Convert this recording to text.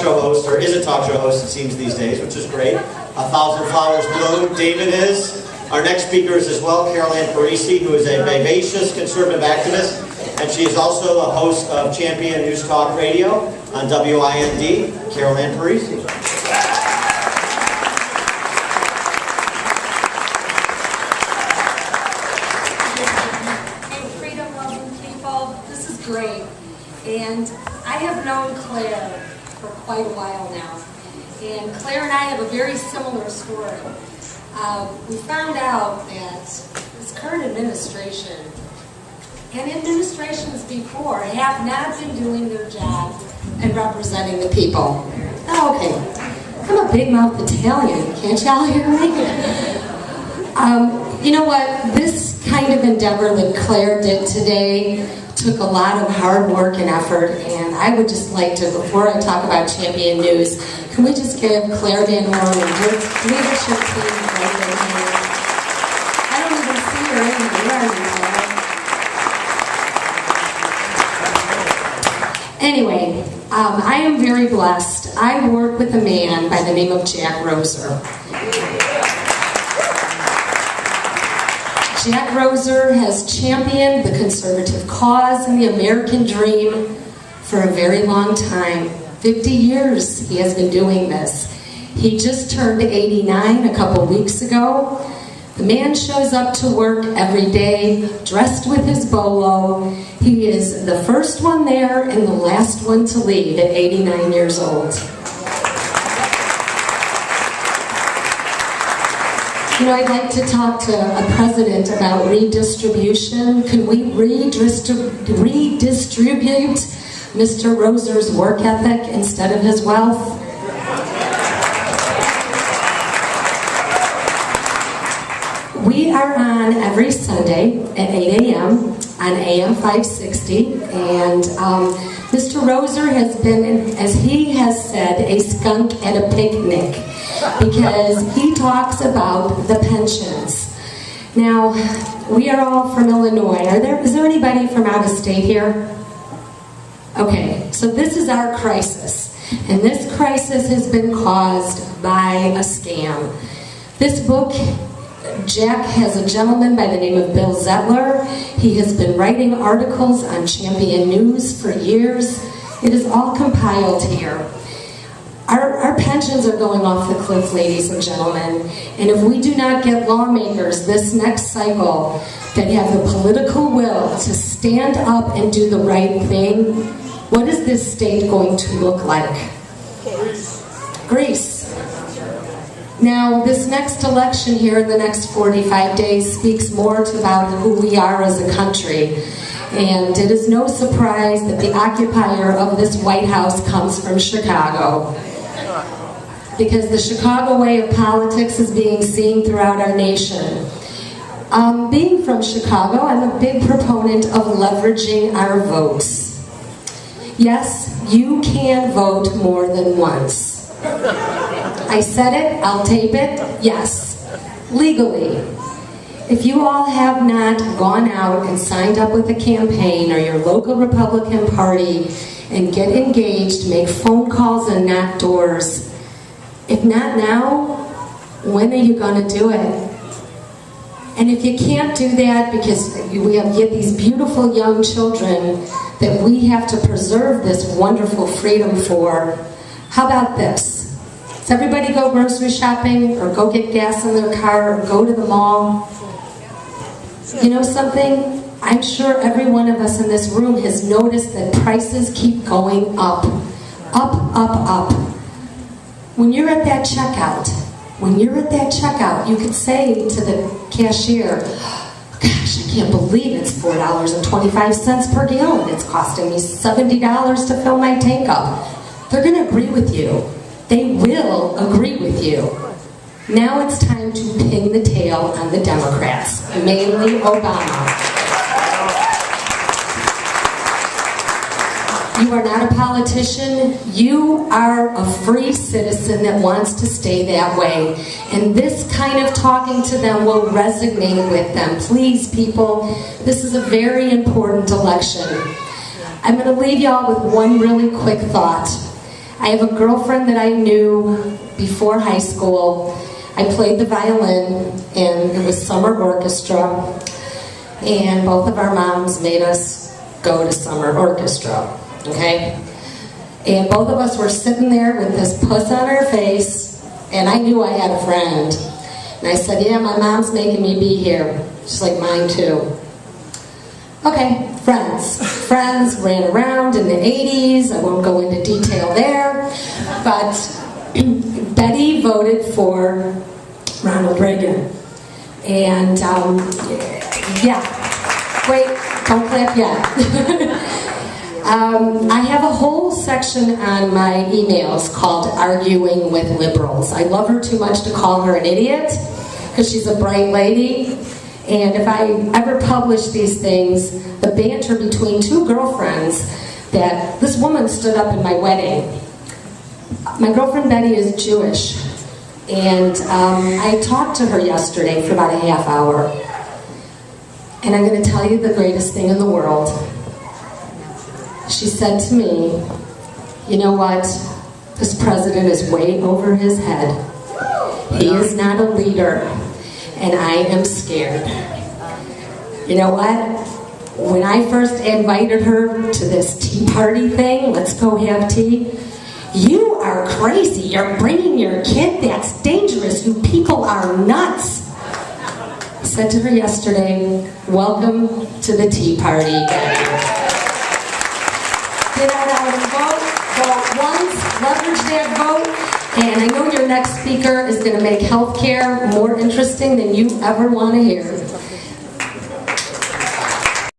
show host, or is a talk show host, it seems these days, which is great. 1,000 Flowers Bloom. David is. Our next speaker is as well Caroline Parisi, who is a vivacious conservative activist, and she is also a host of Champion News Talk Radio on WIND. Caroline Parisi. Hey, freedom-loving people, this is great. And I have known Claire for quite a while now. And Claire and I have a very similar story. We found out that this current administration and administrations before have not been doing their job and representing the people. Oh, okay, I'm a big-mouthed Italian, can't y'all hear me? You know what, this kind of endeavor that Claire did today took a lot of hard work and effort, and I would just like to, before I talk about Champion News, can we just give Claire Van Horn and her leadership team a great big hand? I don't even see her anymore. Where are you, Claire? Anyway, I am very blessed. I work with a man by the name of Jack Roser. Jack Roser has championed the conservative cause and the American dream for a very long time. 50 years he has been doing this. He just turned 89 a couple weeks ago. The man shows up to work every day, dressed with his bolo. He is the first one there and the last one to leave at 89 years old. You know, I'd like to talk to a president about redistribution. Can we redistribute Mr. Roser's work ethic instead of his wealth? We are on every Sunday at 8 a.m. on AM 560, and Mr. Roser has been, as he has said, a skunk at a picnic, because he talks about the pensions. Now, we are all from Illinois. Is there anybody from out of state here? Okay, so this is our crisis, and this crisis has been caused by a scam. This book, Jack has a gentleman by the name of Bill Zettler. He has been writing articles on Champion News for years. It is all compiled here. Our pensions are going off the cliff, ladies and gentlemen, and if we do not get lawmakers this next cycle that have the political will to stand up and do the right thing, what is this state going to look like? Greece. Now, this next election here in the next 45 days speaks more about who we are as a country. And it is no surprise that the occupier of this White House comes from Chicago. Because the Chicago way of politics is being seen throughout our nation. Being from Chicago, I'm a big proponent of leveraging our votes. Yes, you can vote more than once. I said it, I'll tape it, yes, legally. If you all have not gone out and signed up with a campaign or your local Republican Party and get engaged, make phone calls and knock doors, if not now, when are you going to do it? And if you can't do that because we have yet these beautiful young children that we have to preserve this wonderful freedom for, how about this? Does everybody go grocery shopping or go get gas in their car or go to the mall? You know something? I'm sure every one of us in this room has noticed that prices keep going up. Up, up, up. When you're at that checkout, you could say to the cashier, gosh, I can't believe it's $4.25 per gallon. It's costing me $70 to fill my tank up. They're going to agree with you. They will agree with you. Now it's time to pin the tail on the Democrats, mainly Obama. You are not a politician. You are a free citizen that wants to stay that way. And this kind of talking to them will resonate with them. Please, people, this is a very important election. I'm going to leave y'all with one really quick thought. I have a girlfriend that I knew before high school. I played the violin, and it was summer orchestra, and both of our moms made us go to summer orchestra, okay? And both of us were sitting there with this puss on our face, and I knew I had a friend. And I said, yeah, my mom's making me be here. She's like, mine too. Okay, friends. Friends ran around in the 80s. I won't go into detail there. But Betty voted for Ronald Reagan. And, yeah. Wait, don't clap yet. I have a whole section on my emails called Arguing with Liberals. I love her too much to call her an idiot, because she's a bright lady. And if I ever publish these things, the banter between two girlfriends, that this woman stood up in my wedding. My girlfriend Betty is Jewish, and I talked to her yesterday for about a half hour. And I'm going to tell you the greatest thing in the world. She said to me, you know what? This president is way over his head. He is not a leader, and I am scared. You know what? When I first invited her to this tea party thing, let's go have tea, you are crazy. You're bringing your kid? That's dangerous. You people are nuts. I said to her yesterday, welcome to the tea party. Get out and vote. Vote once. Leverage that vote. And I know your next speaker is going to make healthcare more interesting than you ever want to hear.